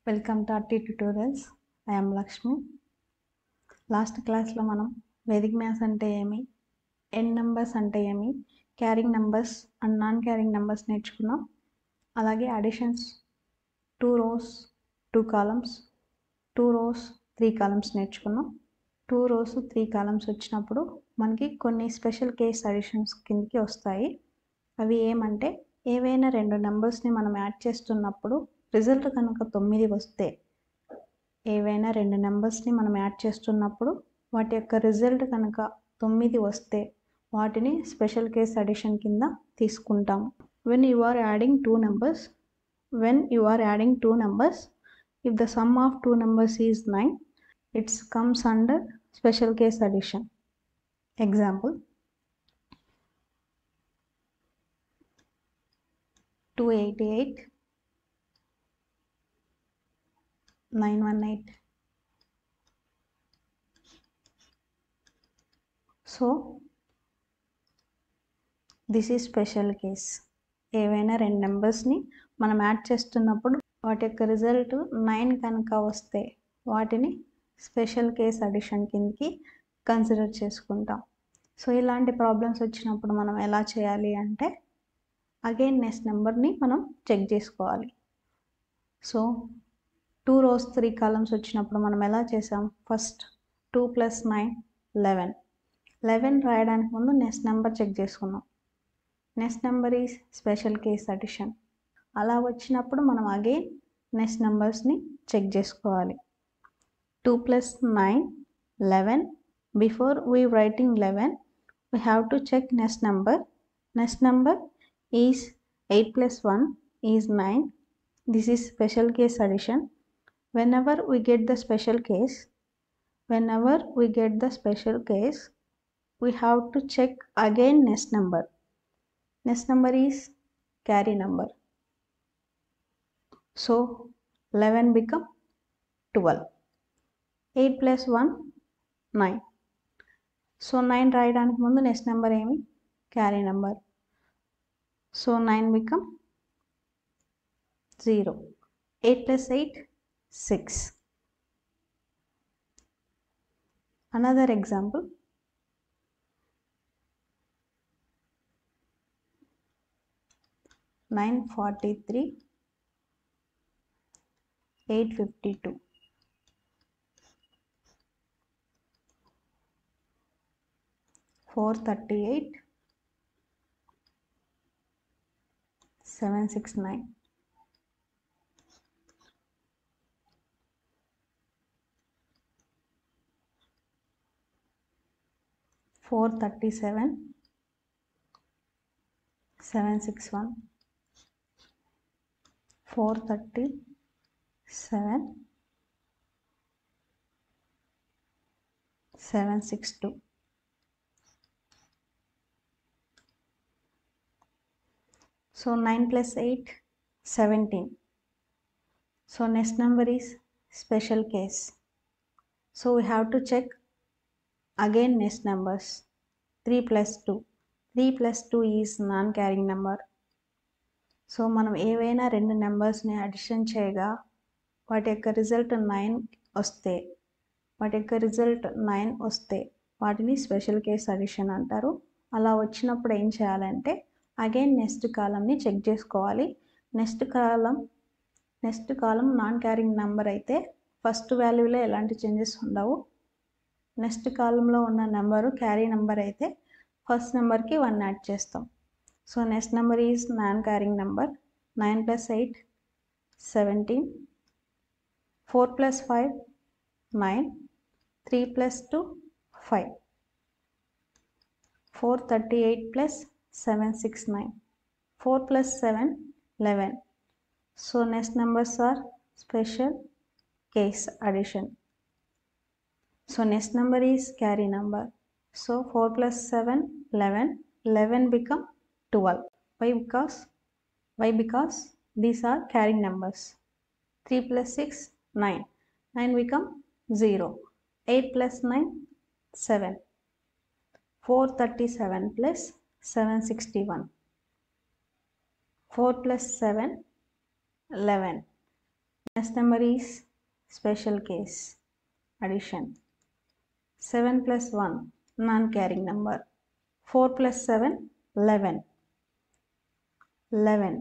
Welcome to RT tutorials. I am Lakshmi. Last క్లాస్లో మనం Vedic maths అంటే ఏమి, ఎన్ నెంబర్స్ అంటే ఏమి, carrying numbers and non carrying numbers నేర్చుకున్నాం. అలాగే additions 2 rows 2 columns, 2 rows 3 columns నేర్చుకున్నాం. 2 rows 3 columns వచ్చినప్పుడు మనకి కొన్ని స్పెషల్ కేస్ అడిషన్స్ కిందకి వస్తాయి. అవి ఏమంటే, ఏవైనా 2 నెంబర్స్ని మనం యాడ్ చేస్తున్నప్పుడు రిజల్ట్ కనుక 9 వస్తే, ఏవైనా 2 నెంబర్స్ని మనం యాడ్ చేస్తున్నప్పుడు వాటి యొక్క రిజల్ట్ కనుక 9 వస్తే వాటిని స్పెషల్ కేస్ అడిషన్ కింద తీసుకుంటాం. when you are adding two numbers, if the sum of two numbers is 9, it comes under special case addition. Example, 288 918. So this is special case. ఏవైనా 2 నెంబర్స్ని మనం యాడ్ చేస్తున్నప్పుడు వాటి యొక్క రిజల్ట్ 9 కనుక వస్తే వాటిని స్పెషల్ కేస్ అడిషన్ కిందకి కన్సిడర్ చేసుకుంటాం. సో ఇలాంటి ప్రాబ్లమ్స్ వచ్చినప్పుడు మనం ఎలా చేయాలి అంటే, అగైన్ నెక్స్ట్ నెంబర్ని మనం చెక్ చేసుకోవాలి. సో 2 rows 3 columns వచ్చినప్పుడు మనం ఎలా చేసాం, ఫస్ట్ 2 + 9 11. 11 రాయడానికి ముందు నెక్స్ట్ నెంబర్ చెక్ చేసుకున్నాం. Next number is special case addition. అలా వచ్చినప్పుడు మనం అగైన్ నెక్స్ట్ నెంబర్స్ని చెక్ చేసుకోవాలి. 2 + 9 11. Before we writing 11 we have to check next number. Next number is 8 + 1 is 9. This is special case addition. Whenever we get the special case, we have to check again next number. Next number is carry number. So 11 become 12. 8 + 1 9. So 9 రాయడానికి ముందు next number ఏమి, carry number. So 9 become 0. 8 + 8 6. Another example, 943 852. 438 769. 437 761. 437 762. So 9 + 8 17. So next number is special case. So we have to check again next numbers. 3 + 2. 3 + 2 is non-carrying number. So మనం ఏవైనా 2 నెంబర్స్ని addition చేయగా వాటి యొక్క result 9 వస్తే వాటిని స్పెషల్ కేస్ అడిషన్ అంటారు. అలా వచ్చినప్పుడు ఏం చేయాలంటే, అగైన్ నెక్స్ట్ కాలంని చెక్ చేసుకోవాలి. నెక్స్ట్ కాలం నాన్ క్యారింగ్ నెంబర్ అయితే ఫస్ట్ వాల్యూలో ఎలాంటి చేంజెస్ ఉండవు. నెక్స్ట్ కాలంలో ఉన్న నెంబరు క్యారీ నెంబర్ అయితే ఫస్ట్ నెంబర్కి 1 యాడ్ చేస్తాం. So next number is non carrying number. 9 + 8 17. 4 + 5 9. 3 + 2 5. 438 + 769. 4 + 7 11. So next numbers are special case addition. So next number is carry number. So 4 + 7 11. 11 become 12. Why? Because these are carrying numbers. 3 + 6 9. 9 become 0. 8 + 9 7. 437 + 761. 4 + 7 11. Next number is special case addition. 7 plus 1 non-carrying number. 4 plus 7 11. 11.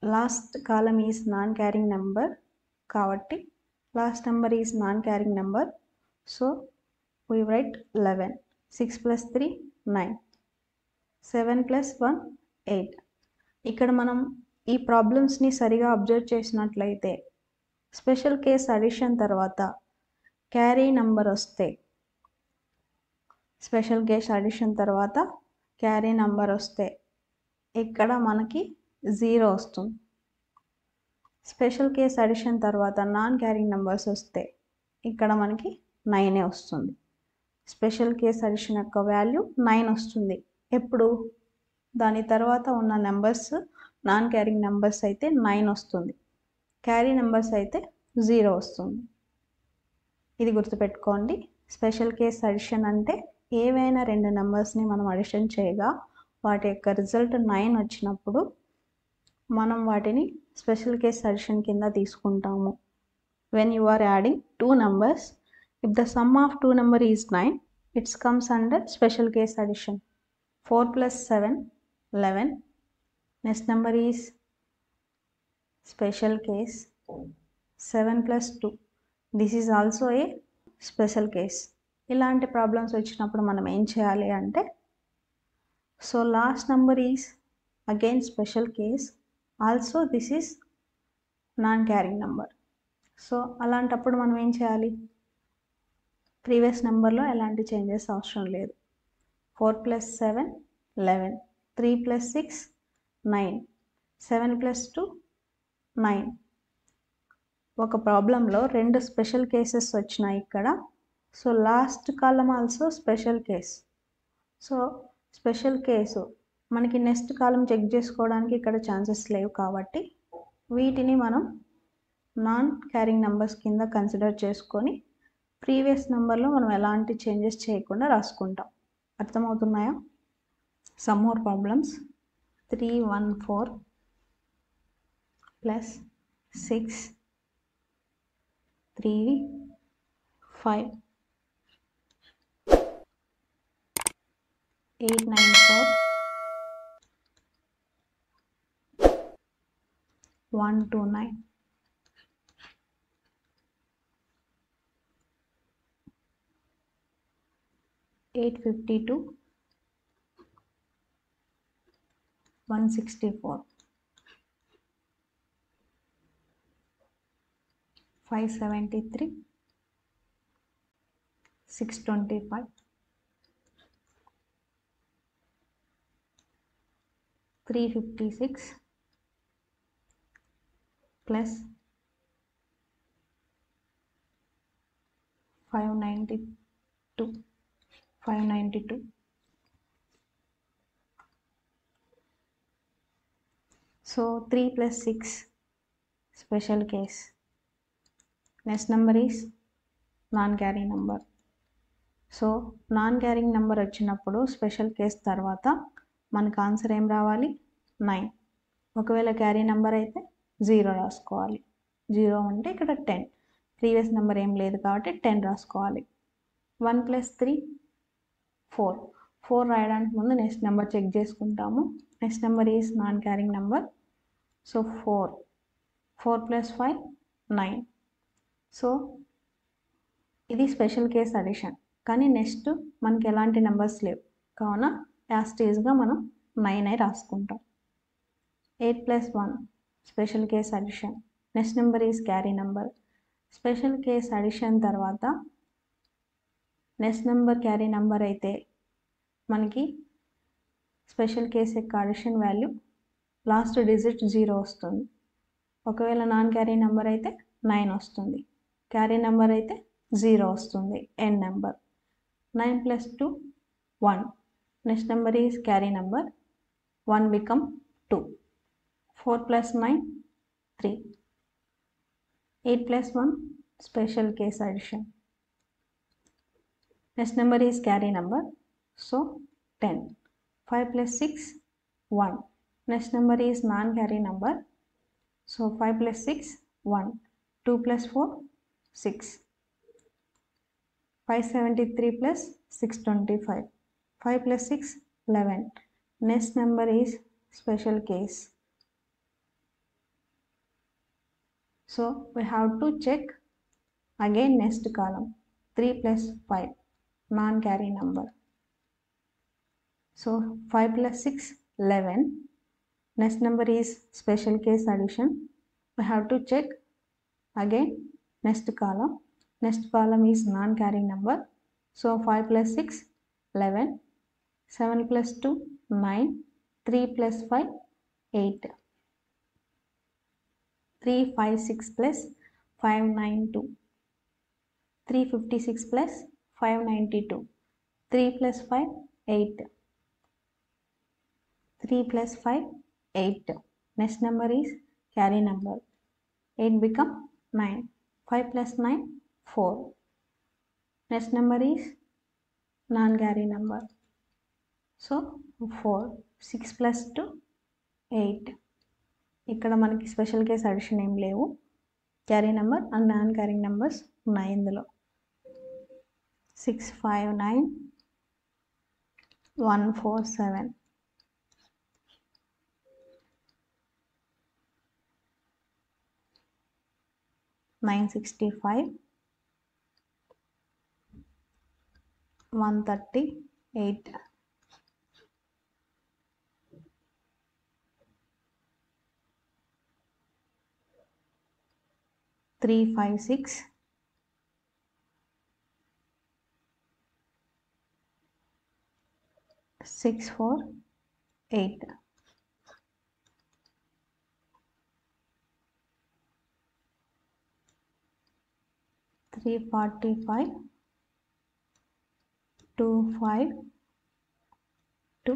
Last column is non-carrying number కాబట్టి last number is non-carrying number, so we write 11. 6 plus 3 9. 7 plus 1 8. ఇక్కడ మనం ఈ ప్రాబ్లమ్స్ని సరిగా observe చేసినట్లయితే special case addition తర్వాత carry number వస్తే, special case addition తర్వాత క్యారీ నంబర్ వస్తే ఇక్కడ మనకి 0 వస్తుంది. స్పెషల్ కేస్ అడిషన్ తర్వాత నాన్ క్యారింగ్ నెంబర్స్ వస్తే ఇక్కడ మనకి 9 వస్తుంది. స్పెషల్ కేస్ అడిషన్ యొక్క వాల్యూ 9 వస్తుంది. ఎప్పుడు దాని తర్వాత ఉన్న నెంబర్స్ నాన్ క్యారింగ్ నెంబర్స్ అయితే 9 వస్తుంది, క్యారీ నెంబర్స్ అయితే 0 వస్తుంది. ఇది గుర్తుపెట్టుకోండి. స్పెషల్ కేస్ అడిషన్ అంటే ఏవైనా రెండు నెంబర్స్ని మనం అడిషన్ చేయగా వాటి యొక్క రిజల్ట్ 9 వచ్చినప్పుడు మనం వాటిని స్పెషల్ కేస్ అడిషన్ కింద తీసుకుంటాము. When you are adding two numbers, if the sum of two number is 9, it's comes under special case addition. 4 plus 7 11. Next number is special case. 7 plus 2. This is also a special case. ఇలాంటి problems వచ్చినప్పుడు మనం ఏం చేయాలి అంటే, so last number is again special case, also this is non carrying number. So అలాంటప్పుడు మనం ఏం చేయాలి, ప్రీవియస్ నెంబర్లో ఎలాంటి చేంజెస్ అవసరం లేదు. 4 plus 7 11. 3 plus 6 9. 7 plus 2 9. ఒక ప్రాబ్లంలో రెండు స్పెషల్ కేసెస్ వచ్చినాయి ఇక్కడ. సో లాస్ట్ కాలం also special case. So special case మనకి నెక్స్ట్ కాలం చెక్ చేసుకోవడానికి ఇక్కడ ఛాన్సెస్ లేవు కాబట్టి వీటిని మనం నాన్ క్యారింగ్ నెంబర్స్ కింద కన్సిడర్ చేసుకొని ప్రీవియస్ నెంబర్లో మనం ఎలాంటి చేంజెస్ చేయకుండా రాసుకుంటాం. అర్థమవుతున్నాయా? Some more problems. 314 plus 6 3 5 894 129 852 164 573 625 356 plus 592. So 3 plus 6 special case. Next number is non-carrying number. So non carrying number వచ్చినప్పుడు స్పెషల్ కేస్ తర్వాత మనకు ఆన్సర్ ఏం రావాలి, 9. ఒకవేళ క్యారీ నెంబర్ అయితే 0 రాసుకోవాలి. 0 అంటే ఇక్కడ 10. ప్రీవియస్ నెంబర్ ఏం లేదు కాబట్టి 10 రాసుకోవాలి. 1 plus 3 4. 4 రాయడానికి ముందు నెక్స్ట్ నెంబర్ చెక్ చేసుకుంటాము. Next number is non carrying number. So 4. 4 plus 5 9. So ఇది స్పెషల్ కేస్ అడిషన్. కానీ నెక్స్ట్ మనకి ఎలాంటి నెంబర్స్ లేవు కావున యాస్టేజ్గా మనం 9 రాసుకుంటాం. 8 plus 1 special case addition. Next number is carry number. Special case addition తర్వాత నెక్స్ట్ నెంబర్ క్యారీ నెంబర్ అయితే మనకి స్పెషల్ కేస్ యొక్క అడిషన్ వాల్యూ లాస్ట్ డిజిట్ 0 వస్తుంది. ఒకవేళ నాన్ క్యారీ నెంబర్ అయితే 9 వస్తుంది. క్యారీ నెంబర్ అయితే 0 వస్తుంది. End number. 9 plus 2 1. Next number is carry number. 1 become 2. 4 plus 9 3. 8 plus 1 special case addition. Next number is carry number. So 10. 5 plus 6 1. Next number is non-carry number. So 5 plus 6 1. 2 plus 4, 6. 573 plus 625. 5 plus 6, 11. Next number is special case. So we have to check again next column. 3 plus 5, non-carry number. So 5 plus 6, 11. Next number is special case addition. We have to check again next column. Next column is non-carry number. So 5 plus 6, 11. 7 plus 2, 9. 3 plus 5, 8. 3, 5, 6 plus 5, 9, 2. 356 plus 592. 3 plus 5, 8. 3 plus 5, 8. Next number is carry number. 8 become 9. 5 plus 9, 4. Next number is non-carry number. So 4. 6 plus 2, 8. ఇక్కడ మనకి special case addition ఏం లేవు. Carry number and non carrying numbers ఉన్నాయి ఇందులో. 6, 5, 9, 1, 4, 7. 965, 138. 356, 648. 345, 252.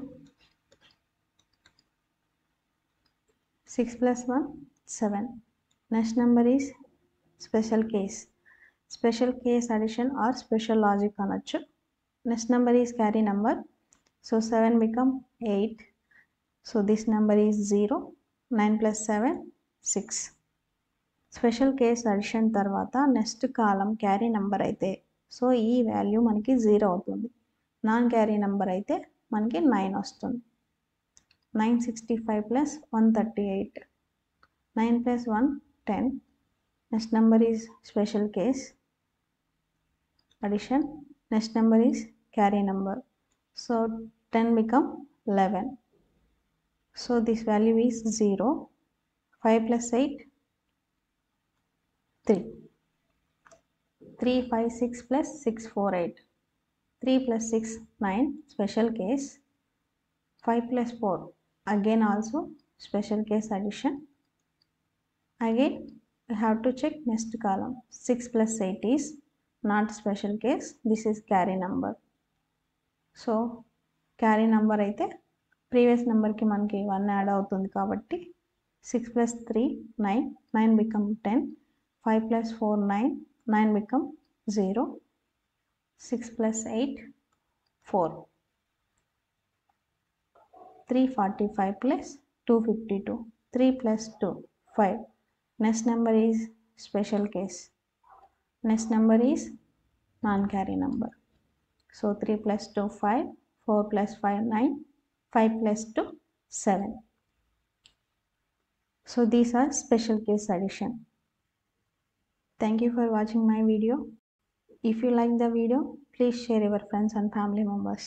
6 plus 1, 7. Next number is special case. Special case addition or special logic అనొచ్చు. Next number is carry number. So 7 become 8. So this number is 0. 9 plus 7, 6. Special case addition తర్వాత next కాలం carry number అయితే so ఈ value మనకి 0 అవుతుంది. Non carry number అయితే మనకి 9 వస్తుంది. 965 plus 138. 9 plus 1, 10. Next number is special case addition. Next number is carry number. So 10 become 11. So this value is 0. 5 plus 8, 3. 356 plus 648. 3 plus 6, 9. Special case. 5 plus 4. Again also special case addition. Again we have to check next column. 6 plus 8 is not special case. This is carry number. So carry number అయితే previous నెంబర్కి మనకి 1 add అవుతుంది కాబట్టి 6 plus 3, 9. 9 become 10. 5 plus 4, 9. 9 become 0. 6 plus 8, 4. 345 plus 252. 3 plus 2, 5. Next number is special case. Next number is non-carry number. So 3 plus 2, 5. 4 plus 5, 9. 5 plus 2, 7. So these are special case addition. Thank you for watching my video. If you like the video, please share your friends and family members.